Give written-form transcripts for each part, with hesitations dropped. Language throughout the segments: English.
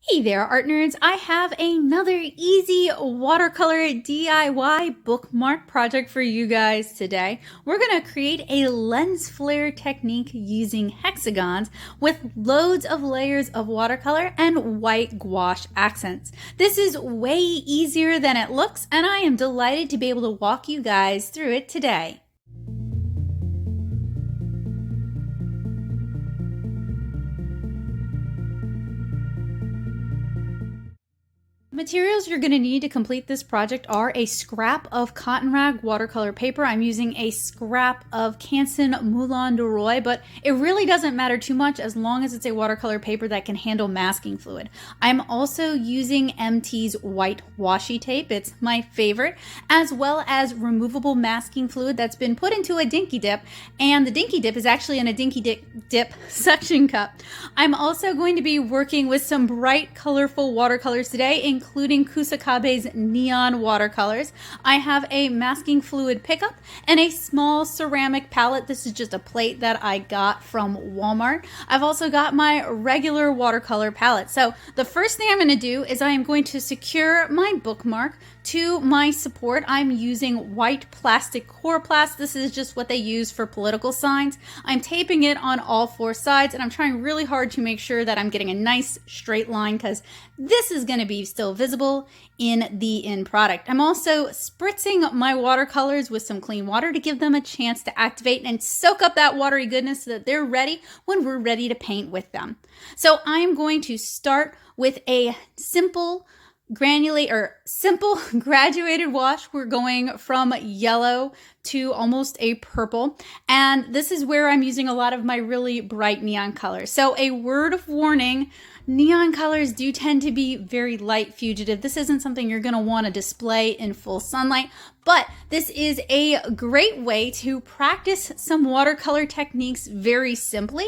Hey there, art nerds! I have another easy watercolor DIY bookmark project for you guys today. We're going to create a lens flare technique using hexagons with loads of layers of watercolor and white gouache accents. This is way easier than it looks, and I am delighted to be able to walk you guys through it today. Materials you're going to need to complete this project are a scrap of cotton rag watercolor paper. I'm using a scrap of Canson Moulin de Roy, but it really doesn't matter too much as long as it's a watercolor paper that can handle masking fluid. I'm also using MT's white washi tape. It's my favorite, as well as removable masking fluid that's been put into a dinky dip, and the dinky dip is actually in a dinky dip suction cup. I'm also going to be working with some bright, colorful watercolors today, including Kusakabe's neon watercolors. I have a masking fluid pickup and a small ceramic palette. This is just a plate that I got from Walmart. I've also got my regular watercolor palette. So the first thing I'm going to do is I am going to secure my bookmark to my support. I'm using white plastic coroplast. This is just what they use for political signs. I'm taping it on all four sides, and I'm trying really hard to make sure that I'm getting a nice straight line because this is going to be still visible in the end product. I'm also spritzing my watercolors with some clean water to give them a chance to activate and soak up that watery goodness so that they're ready when we're ready to paint with them. So I'm going to start with a simple graduated wash. We're going from yellow to almost a purple, and this is where I'm using a lot of my really bright neon colors. So a word of warning, neon colors do tend to be very light fugitive. This isn't something you're going to want to display in full sunlight, but this is a great way to practice some watercolor techniques very simply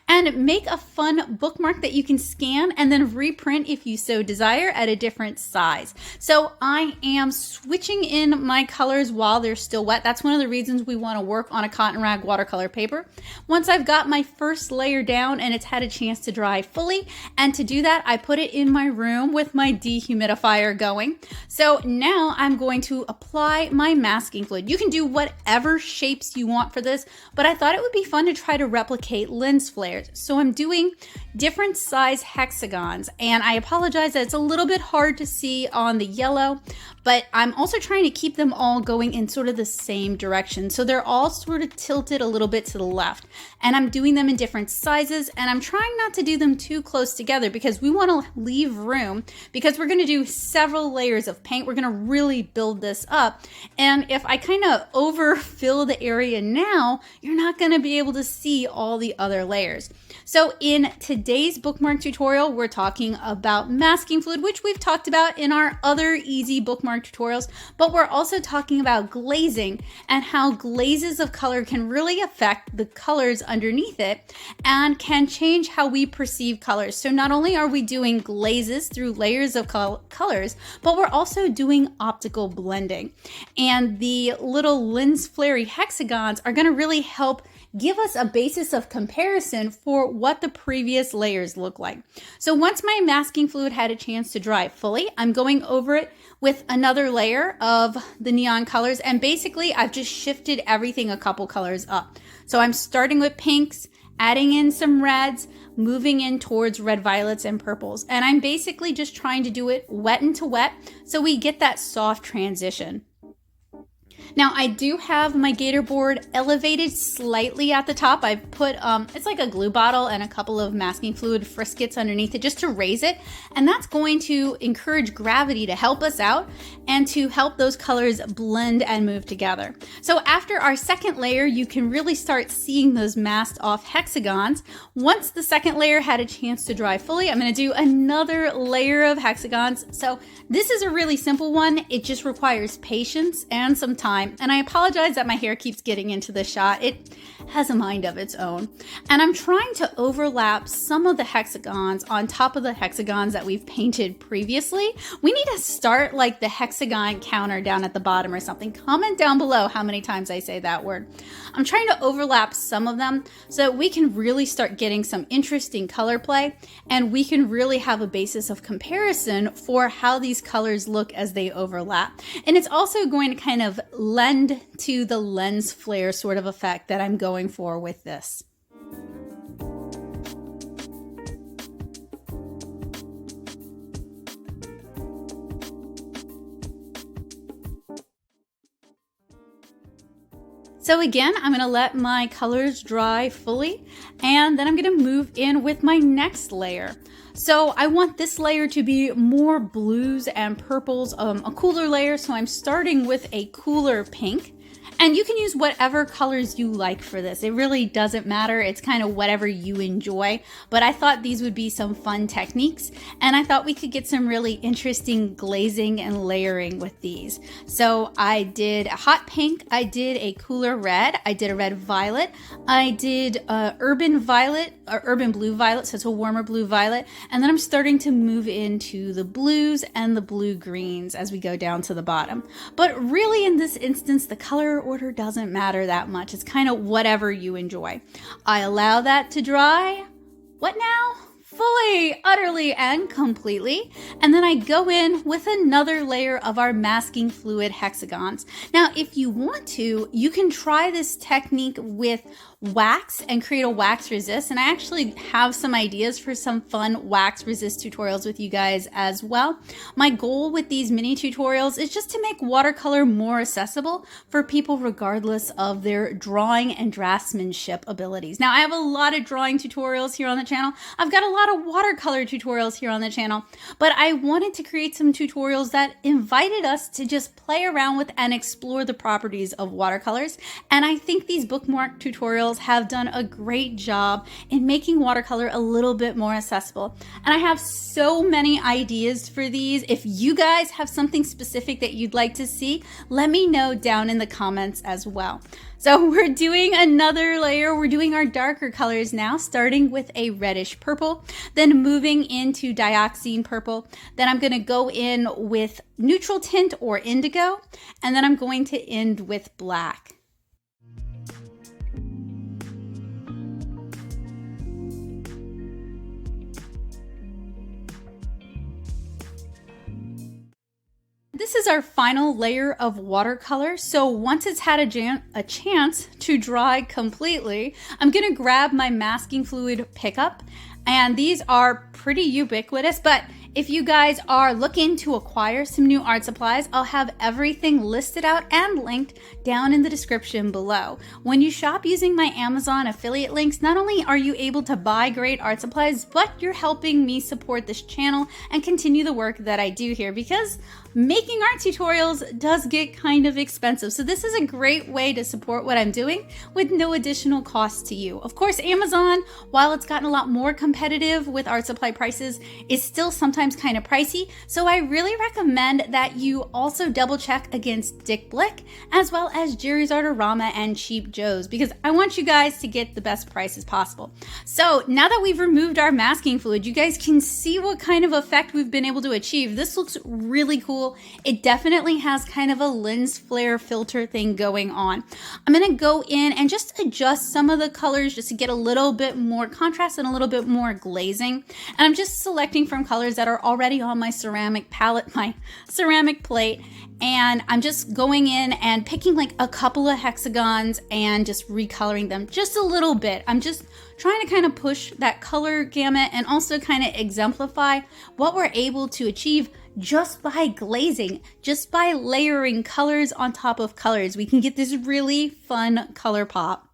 and make a fun bookmark that you can scan and then reprint if you so desire at a different size. So I am switching in my colors while they're still wet. That's one of the reasons we want to work on a cotton rag watercolor paper. Once I've got my first layer down and it's had a chance to dry fully, and to do that, I put it in my room with my dehumidifier going. So now I'm going to apply my masking fluid. You can do whatever shapes you want for this, but I thought it would be fun to try to replicate lens flares. So I'm doing different size hexagons, and I apologize that it's a little bit hard to see on the yellow, but I'm also trying to keep them all going in sort of the same direction. So they're all sort of tilted a little bit to the left, and I'm doing them in different sizes, and I'm trying not to do them too close together because we want to leave room, because we're going to do several layers of paint. We're going to really build this up, and if I kind of overfill the area now, you're not going to be able to see all the other layers. So in today's bookmark tutorial, we're talking about masking fluid, which we've talked about in our other easy bookmark tutorials, but we're also talking about glazing and how glazes of color can really affect the colors underneath it and can change how we perceive colors. So not only are we doing glazes through layers of colors, but we're also doing optical blending. And the little lens flare hexagons are going to really help give us a basis of comparison for what the previous layers look like. So once my masking fluid had a chance to dry fully, I'm going over it with another layer of the neon colors, and basically I've just shifted everything a couple colors up. So I'm starting with pinks, adding in some reds, moving in towards red, violets, and purples. And I'm basically just trying to do it wet into wet so we get that soft transition. Now I do have my Gatorboard elevated slightly at the top. I've put, it's like a glue bottle and a couple of masking fluid friskets underneath it just to raise it. And that's going to encourage gravity to help us out and to help those colors blend and move together. So after our second layer, you can really start seeing those masked off hexagons. Once the second layer had a chance to dry fully, I'm going to do another layer of hexagons. So this is a really simple one. It just requires patience and some time time. And I apologize that my hair keeps getting into the shot. It has a mind of its own. And I'm trying to overlap some of the hexagons on top of the hexagons that we've painted previously. We need to start like the hexagon counter down at the bottom or something. Comment down below how many times I say that word. I'm trying to overlap some of them so we can really start getting some interesting color play, and we can really have a basis of comparison for how these colors look as they overlap. And it's also going to kind of lend to the lens flare sort of effect that I'm going for with this. So again, I'm going to let my colors dry fully, and then I'm going to move in with my next layer. So I want this layer to be more blues and purples, a cooler layer. So I'm starting with a cooler pink. And you can use whatever colors you like for this. It really doesn't matter. It's kind of whatever you enjoy. But I thought these would be some fun techniques. And I thought we could get some really interesting glazing and layering with these. So I did a hot pink. I did a cooler red. I did a red violet. I did urban violet, or urban blue violet. So it's a warmer blue violet. And then I'm starting to move into the blues and the blue greens as we go down to the bottom. But really in this instance, the color order doesn't matter that much. It's kind of whatever you enjoy. I allow that to dry. What now? Fully, utterly, and completely. And then I go in with another layer of our masking fluid hexagons. Now, if you want to, you can try this technique with wax and create a wax resist. And I actually have some ideas for some fun wax resist tutorials with you guys as well. My goal with these mini tutorials is just to make watercolor more accessible for people regardless of their drawing and draftsmanship abilities. Now, I have a lot of drawing tutorials here on the channel. I've got a lot of watercolor tutorials here on the channel, but I wanted to create some tutorials that invited us to just play around with and explore the properties of watercolors. And I think these bookmark tutorials have done a great job in making watercolor a little bit more accessible. And I have so many ideas for these. If you guys have something specific that you'd like to see, let me know down in the comments as well. So we're doing another layer. We're doing our darker colors now, starting with a reddish purple, then moving into dioxine purple. Then I'm going to go in with neutral tint or indigo, and then I'm going to end with black. This is our final layer of watercolor. So once it's had a chance to dry completely, I'm gonna grab my masking fluid pickup, and these are pretty ubiquitous, but if you guys are looking to acquire some new art supplies, I'll have everything listed out and linked down in the description below. When you shop using my Amazon affiliate links, not only are you able to buy great art supplies, but you're helping me support this channel and continue the work that I do here, because making art tutorials does get kind of expensive. So this is a great way to support what I'm doing with no additional cost to you. Of course, Amazon, while it's gotten a lot more competitive with art supply prices, is still sometimes kind of pricey. So I really recommend that you also double check against Dick Blick, as well as Jerry's Artorama and Cheap Joe's, because I want you guys to get the best prices possible. So now that we've removed our masking fluid, you guys can see what kind of effect we've been able to achieve. This looks really cool. It definitely has kind of a Lensflare filter thing going on. I'm going to go in and just adjust some of the colors just to get a little bit more contrast and a little bit more glazing. And I'm just selecting from colors that are already on my ceramic palette, my ceramic plate. And I'm just going in and picking like a couple of hexagons and just recoloring them just a little bit. I'm just trying to kind of push that color gamut and also kind of exemplify what we're able to achieve just by glazing, just by layering colors on top of colors. We can get this really fun color pop.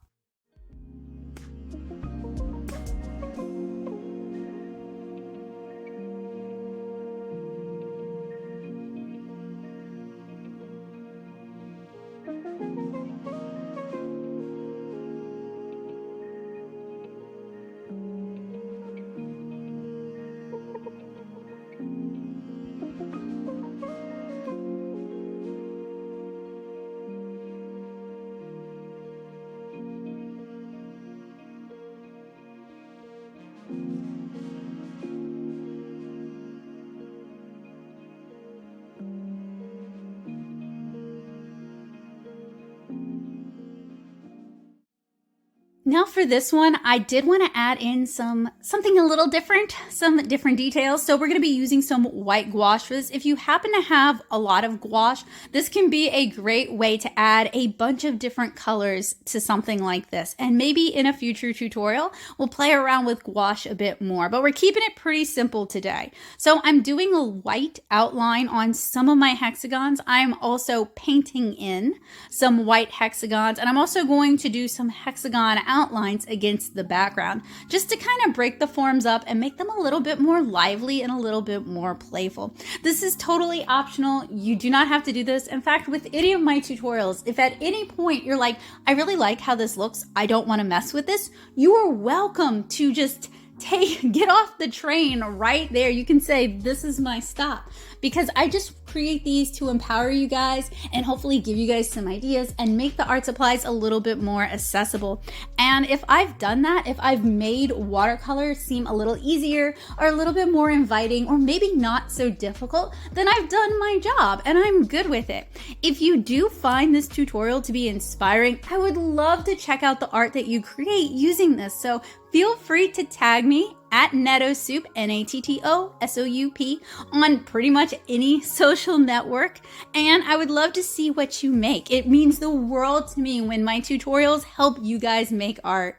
Now for this one, I did want to add in something a little different, some different details. So we're going to be using some white gouaches. If you happen to have a lot of gouache, this can be a great way to add a bunch of different colors to something like this. And maybe in a future tutorial, we'll play around with gouache a bit more, but we're keeping it pretty simple today. So I'm doing a white outline on some of my hexagons. I'm also painting in some white hexagons, and I'm also going to do some hexagon outlines against the background just to kind of break the forms up and make them a little bit more lively and a little bit more playful. This is totally optional. You do not have to do this. In fact, with any of my tutorials, if at any point you're like, I really like how this looks, I don't want to mess with this, you are welcome to just get off the train right there. You can say, this is my stop, because I just create these to empower you guys and hopefully give you guys some ideas and make the art supplies a little bit more accessible. And if I've done that, if I've made watercolor seem a little easier or a little bit more inviting or maybe not so difficult, then I've done my job and I'm good with it. If you do find this tutorial to be inspiring, I would love to check out the art that you create using this. So feel free to tag me at Nattosoup, Nattosoup, on pretty much any social network, and I would love to see what you make. It means the world to me when my tutorials help you guys make art.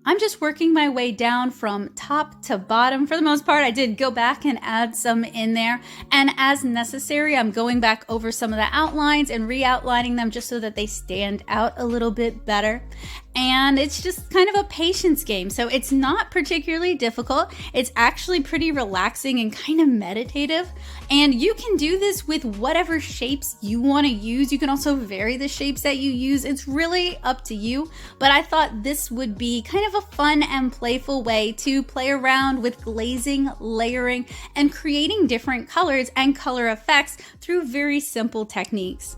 I'm just working my way down from top to bottom. For the most part, I did go back and add some in there. And as necessary, I'm going back over some of the outlines and re-outlining them just so that they stand out a little bit better. And it's just kind of a patience game. So it's not particularly difficult. It's actually pretty relaxing and kind of meditative. And you can do this with whatever shapes you want to use. You can also vary the shapes that you use. It's really up to you. But I thought this would be kind of a fun and playful way to play around with glazing, layering, and creating different colors and color effects through very simple techniques.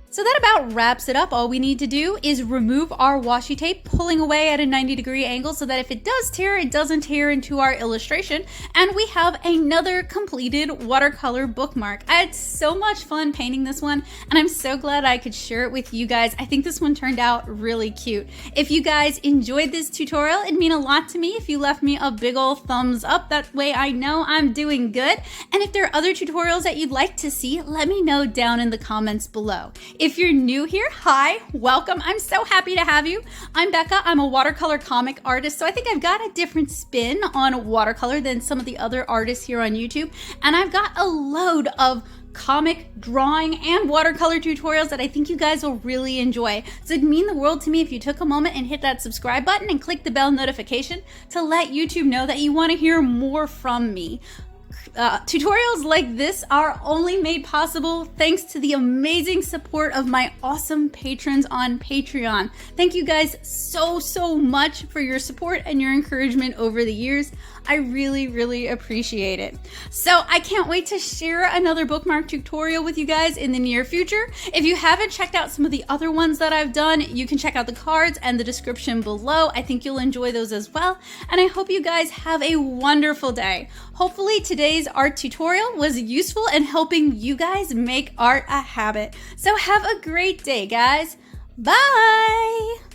So that about wraps it up. All we need to do is remove our washi tape, pulling away at a 90-degree angle so that if it does tear, it doesn't tear into our illustration. And we have another completed watercolor bookmark. I had so much fun painting this one, and I'm so glad I could share it with you guys. I think this one turned out really cute. If you guys enjoyed this tutorial, it'd mean a lot to me if you left me a big old thumbs up. That way I know I'm doing good. And if there are other tutorials that you'd like to see, let me know down in the comments below. If you're new here, hi, welcome. I'm so happy to have you. I'm Becca. I'm a watercolor comic artist, so I think I've got a different spin on watercolor than some of the other artists here on YouTube. And I've got a load of comic, drawing, and watercolor tutorials that I think you guys will really enjoy. So it'd mean the world to me if you took a moment and hit that subscribe button and click the bell notification to let YouTube know that you want to hear more from me. Tutorials like this are only made possible thanks to the amazing support of my awesome patrons on Patreon. Thank you guys so much for your support and your encouragement over the years. I really appreciate it. So I can't wait to share another bookmark tutorial with you guys in the near future. If you haven't checked out some of the other ones that I've done, you can check out the cards and the description below. I think you'll enjoy those as well. And I hope you guys have a wonderful day. Hopefully today's art tutorial was useful in helping you guys make art a habit. So have a great day, guys. Bye!